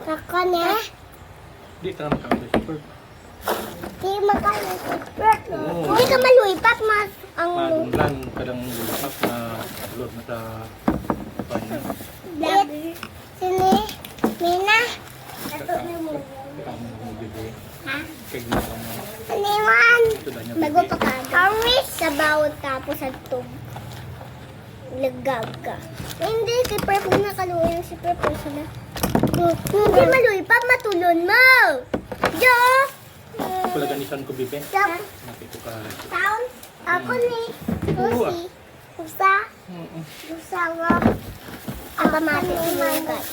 Kaka niya. Di ka naman kami super. Di makain super. Oo. Hindi ka maluipat mas ang Madunglan kadang lupak na ulod na sa paano. It. Sini. Mina. Ato ni mo. Ha? Kaya ginawa mo. Aniwan. Ito na niya. Bago pa ka. Amis. Sa bawat tapos sa tub. Lagag ka. Hindi. Si Prep na nakaluyan. Si Prep na sila. Hindi maluipat. Matulon mo. Jo. Palaganisan ko bibe. Jump. Nakito ka. Town. Ako ni. Oo, Lucy. Usa. Usawa. Ang pamati si Lugat.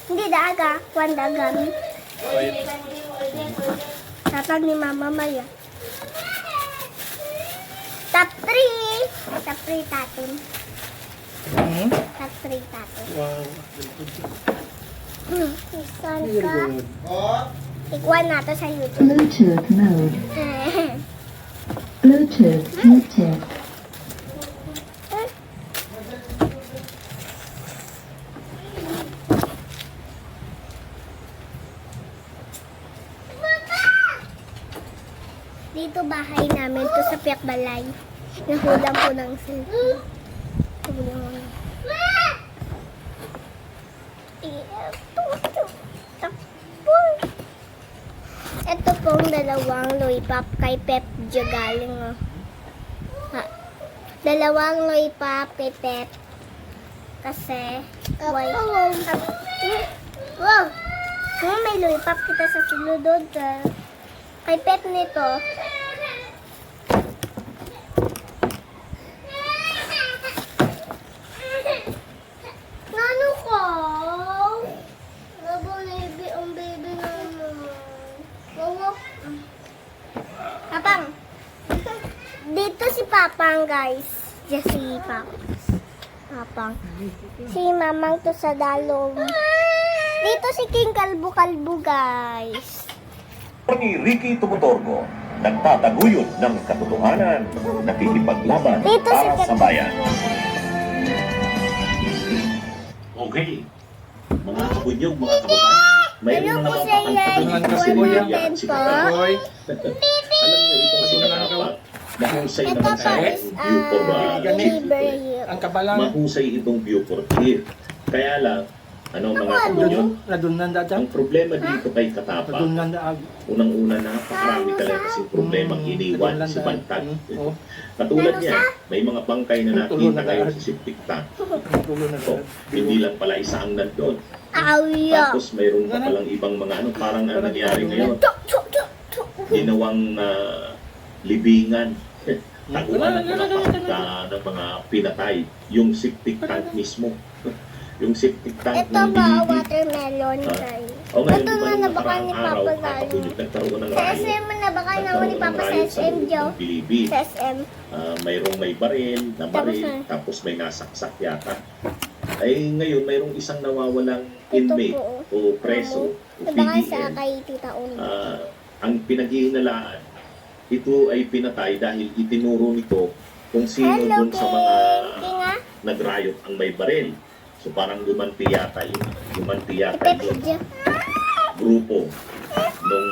Hindi daga. Kwan dagan. Ay, Tatag ni Mama Maya. Top 3. Top 3 taton. Top 3 taton. wow. Isan Very ka. good. Ikuan nato sa YouTube. Bluetooth mode. Bluetooth muted. Dito bahay namin to sa Piakbalay. Nahulang ko ng cellphone. Nahulang ko ng... Ito pong dalawang lollipop kay Pep Jo galing. Oh. Ha. Dalawang lollipop kay Pep. Kasi... Wow! Wow! Kung may lollipop kita sa suludod. Kay Pep nito. Nano ko? Ang baby naman. Wawa. Papang. Dito si Papang, guys. Diyan si Papang. Si Mamang to sa dalong. Dito si King Kalbo-Kalbo, guys. Ni Ricky Tumutorgo, nagtataguyod ng katotohanan, nakikipaglaban Dito si para sa bayan. Okay. Mga kabunyog, mga kababayan, mayroon Ano na po naman sa yan? pakantatuloy Ikuan si Kuya natin si po. Kaka. Boy. Alam niyo, ito kasi nakapa. Mahusay Ito naman po sa is view for libre. Ang kabalang. mahusay itong view for clear. Kaya lang, mga kabunyog, Nadunan da ang problema dito kay Katapa, Nadunan da ag. unang-una napakarami talaga kasing problemang iniwan si Bantag. Oh, Katulad niya, may mga bangkay na nakita kayo sa septic tank. tulo na So, hindi lang pala isa ang nandun. Awya. Tapos mayroon pa palang ibang mga parang ang nangyari ngayon, ginawang libingan. Taguan ng mga pangka ng mga pinatay. Yung septic tank mismo. Yung septic tank Ito ng ba BBB. watermelon tayo? O ngayon, Ito di ba nga yung nabaka ni nakaraang araw, Papa galing. kakabunyog, nagkaroon ng Sa rayo. SM mo nabaka naman ni Nagkaroon ng Papa sa rayo sa SM, loob Joe. ng BBB. Sa SM. Mayroong may baril, na Tapos baril, na. tapos may nasaksak yata. Ay ngayon, mayroong isang nawawalang Ito inmate po. o preso o Nabaka sa PDL. kay Tita Uni. Ang pinaghihinalaan, ito ay pinatay dahil itinuro nito kung sino Hello, dun sa mga Kinga. nag-riot ang may baril. So parang gumanti yata yung Ipepidyo. grupo nung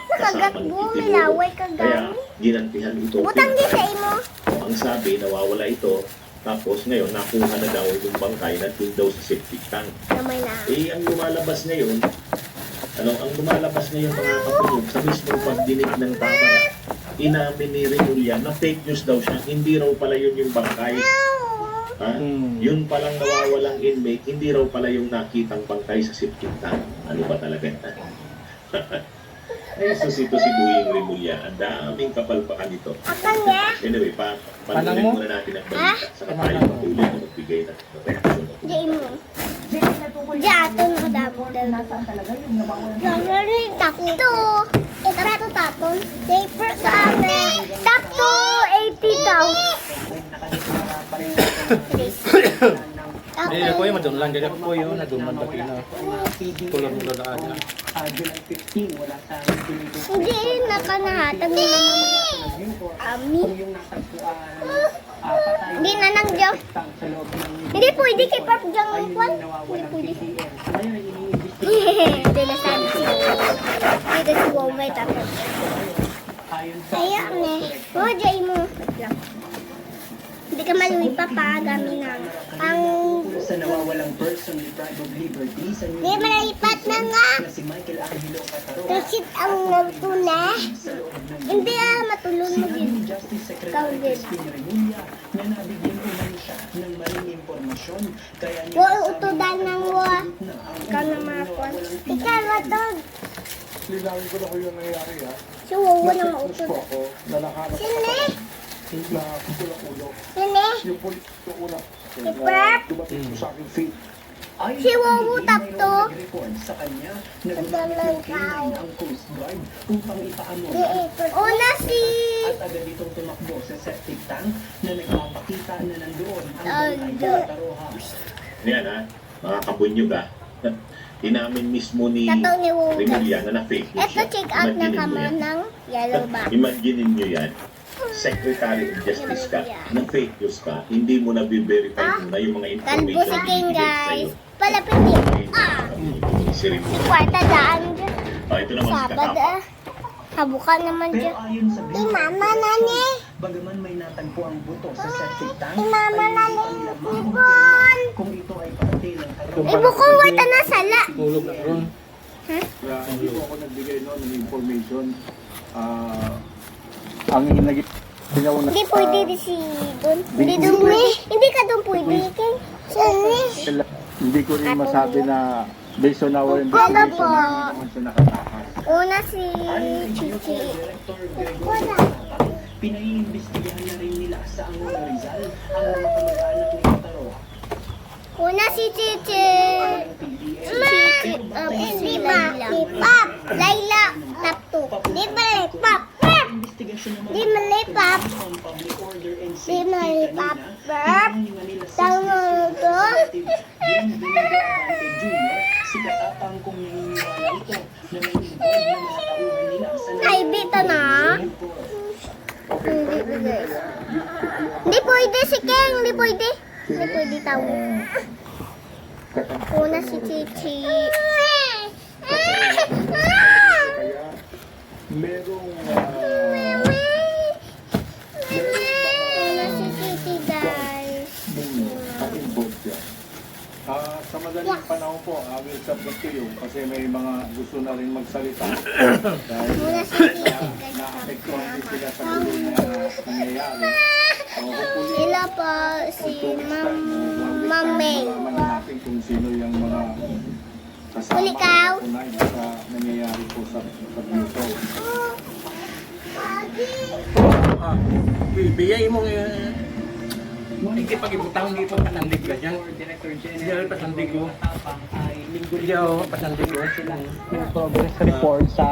Kagat kasamang mo, itinuro. milaway Kaya kagani. ginantihan ito. Butang di pinatay. sa imo. Ang sabi, nawawala ito. Tapos ngayon, nakuha na daw yung bangkay na daw sa septic tank. Namay na. Ang lumalabas ngayon, ang lumalabas ngayon mga kapatid, sa mismong pagdinig ng kamera, inamin ni Remulla na fake news daw siya. Hindi raw pala yun yung bangkay. Ha? Yun palang nawawalang inmate, hindi raw pala yung nakitang bangkay sa septic tank. Ano ba talaga? Ay, susito si Buying Remulla. Ang daming kapalpakan dito. Akan niya. Anyway, Panang panuloy mo? muna natin ang balita. Saka tayo patuloy na magbigay ng reaksyon. Di mo. Di ato na damo daw. Lalo takto. Takto tapon. Paper sa akin. Takto 80,000. Hindi ako yung madunlan. Hindi ako yung nadunlan pati na. Tulad mo na aga. Hindi nakanahatag ni Mama. Ami. Hindi na nang Diyo. Hindi pwede kay Pop Jang Kwan. Hindi pwede. Hindi na sabi si Dito si Womay tapos. Ayaw ne. Oh, jay mo. Hindi ka maluwi pa gamin na. Ang... Sa nawawalang person deprived of liberty sa New Hindi malalipat na nga. na si Michael Angelo Cataro Kasi ang nagtuna. Hindi matulog mo din. ni Justice Secretary Crispin Remulla na nabigyan uman siya ng maling impormasyon kaya niya Wow, utudan ng wa. Ikaw na mapon. Ikaw, watog. Linawin ko na ko yung nangyari ha. Si Wawa na Gusto mautod. ako na nakahanap Sine? na kulo-kulo. Sine? Yung pulis yung una. Pep? Dumating ko sa aking feet. Ayon Si sa Wawu PBB, tapto. mayroong nag-report sa kanya na gumamit ng K9 ang Coast Guard upang ipaano Una si... at agad itong tumakbo sa septic tank na nagpapakita na nandoon ang Ang bangkay do- ng Taroha. Yan ha, mga kabunyog ha. Inamin mismo ni Katong ni Wawu. Remulla na na-fake news Ito check out ng kama ng yellow bag. Imaginin nyo yan, Secretary of Justice ka, na fake news ka, hindi mo na-verify muna yung mga Kalbo information si King, ibigay guys. sa'yo. Palapit din. Si Remulla. Kwarta daan dyan. Ito naman si Sabad Katapa. Kabuka naman Pero dyan. ayon sa Ni mama nani. bagaman may natagpo ang buto sa septic tank, Ni mama ay nani. hindi pa nila Ibon. mahuli kung ito ay parte ng Taroha. Ibo ko wata na sala. Tulog na ron. Kaya hindi po ako nagbigay no, ng information. Ang naging ginawa na... Hindi pwede di si Don. Hindi doon pwede. Hindi ka doon pwede. King. Sani. Hindi ko rin masabi na based on our Hello information, po. hindi naman siya nakatakas. Una si Ayon kay Chichi. Director Gregorio Zapata, pinaiimbestigahan na rin nila sa Angola Rizal ang mga kamag-anak ni Taroha. Una si Chichi. Chichi. Hindi ba? Si Pop. Layla. Tapto. Di ba lay Pop? Pop. Investigasyon naman Di man lay Pop. on public order and Di safety man lay Pop. kanina, Pop. inuuningan nila si Tango to. Yan Domingo Abante Jr. si Katapang kung naniniwala ito na may involved na mga tauhan nila sa Ay, bita na. Hindi pwede si King. Hindi pwede. Hindi pwede tao. Una si Chichi. Kaya merong Una si Chichi, guys. involved yan. Sa madaling panahon po, I will submit to you kasi may mga gusto na rin magsalita. Dahil Una si Chichi, guys. naapektuhan din sila sa gulo na nangyayari. Hopefully, Sila po si Ma'am May. malaman natin kung sino yung mga kasama Huli ka. sa nangyayari po sa dito. Bigay mo hindi pag-ibutang hindi pa pasandig ka dyan. Director Hindi General pasandig ko. Katapang ay linggo Hindi ako pasandig ko. Yung progress report sa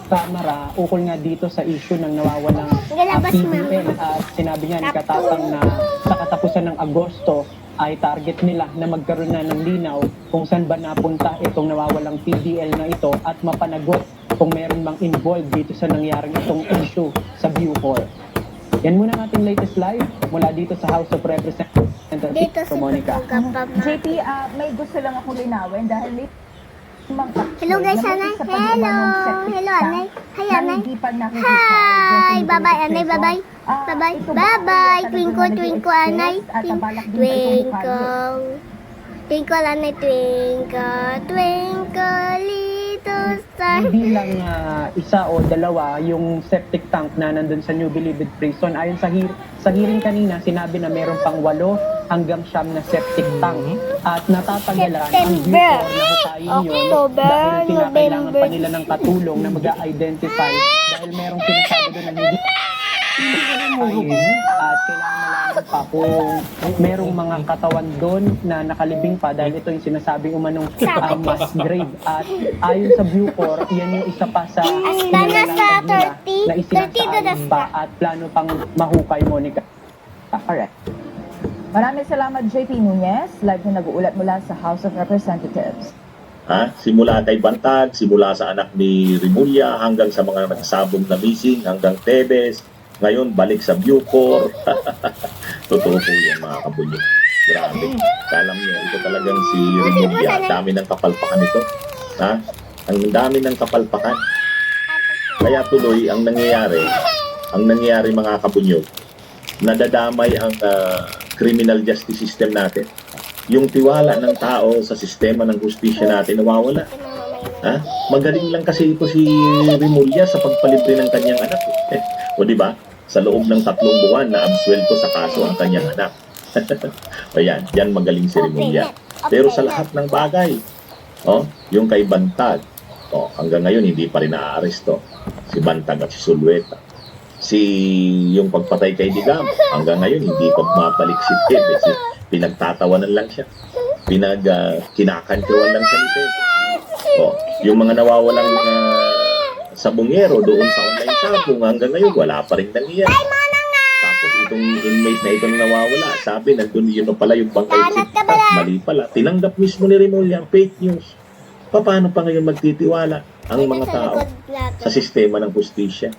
Kamara ukol nga dito sa issue ng nawawalang Galabas, PBL at sinabi nga ni Katapang na sa katapusan ng Agosto ay target nila na magkaroon na ng linaw kung saan ba napunta itong nawawalang PBL na ito at mapanagot kung meron bang involved dito sa nangyaring itong issue sa Bucor. Yan muna ang ating latest live mula dito sa House of Representatives. Dito si Monica. Papa. JP, may gusto lang akong linawin dahil may Hello guys, Anay. Hello. Hello, Anay. Hi, Anay. Hindi pa nakikita. Hi. Bye-bye, Anay. Bye-bye. Bye-bye. Bye-bye. Twinkle, twinkle, Anay. Twinkle. Twinkle, Anay. Twinkle. Twinkle, little star. Hindi lang isa o dalawa yung septic tank na nandun sa New Bilibid Prison. Ayon sa hearing kanina, sinabi na meron pang 8 hanggang 9 na septic tank at natatagalan ang Bucor na hukayin yun October, dahil kinakailangan pa November. nila ng katulong na mag-identify dahil merong sinasabi doon na hindi at kailangan malaman pa kung merong mga katawan doon na nakalibing pa dahil ito yung sinasabing umanong mass grave at ayon sa Bucor, yan yung isa pa sa Hasta na sa 30. na 30 isinasaan na pa at plano pang mahukay, Monica. Correct. Maraming salamat JP Nunez, live na nag-uulat mula sa House of Representatives. Simula kay Bantag, simula sa anak ni Remulla hanggang sa mga nagsabong na missing, hanggang Tebes, Ngayon, balik sa Bucor. Totoo po yan, mga kabunyog. Grabe. Alam niyo, ito talagang si Remulla. Dami ng kapalpakan ito. Ha? Ang dami ng kapalpakan. Kaya tuloy, ang nangyayari mga kabunyog, nadadamay ang criminal justice system natin. Yung tiwala ng tao sa sistema ng hustisya natin nawawala. Ha? Magaling lang kasi ito si Remulla sa pagpalibre ng kanyang anak. O di ba? Sa loob ng 3 buwan na absuelto sa kaso ang kanyang anak. O yan magaling si Remulla. Pero sa lahat ng bagay, yung kay Bantag, hanggang ngayon hindi pa rin naaaresto. Si Bantag at si Zulueta. Yung pagpatay kay Digam, hanggang ngayon hindi pa mapaliksik kasi pinagtatawanan lang siya. Kinakantyawan lang siya ni Ted. Yung mga nawawalang sabungero doon sa online sabong, hanggang ngayon wala pa rin nangyayari. Tapos itong inmate na itong nawawala, sabi nandun yun pala yung bangkay sikta. Mali pala. Tinanggap mismo ni Remulla ang fake news. Paano pa ngayon magtitiwala ang mga tao sa sistema ng hustisya?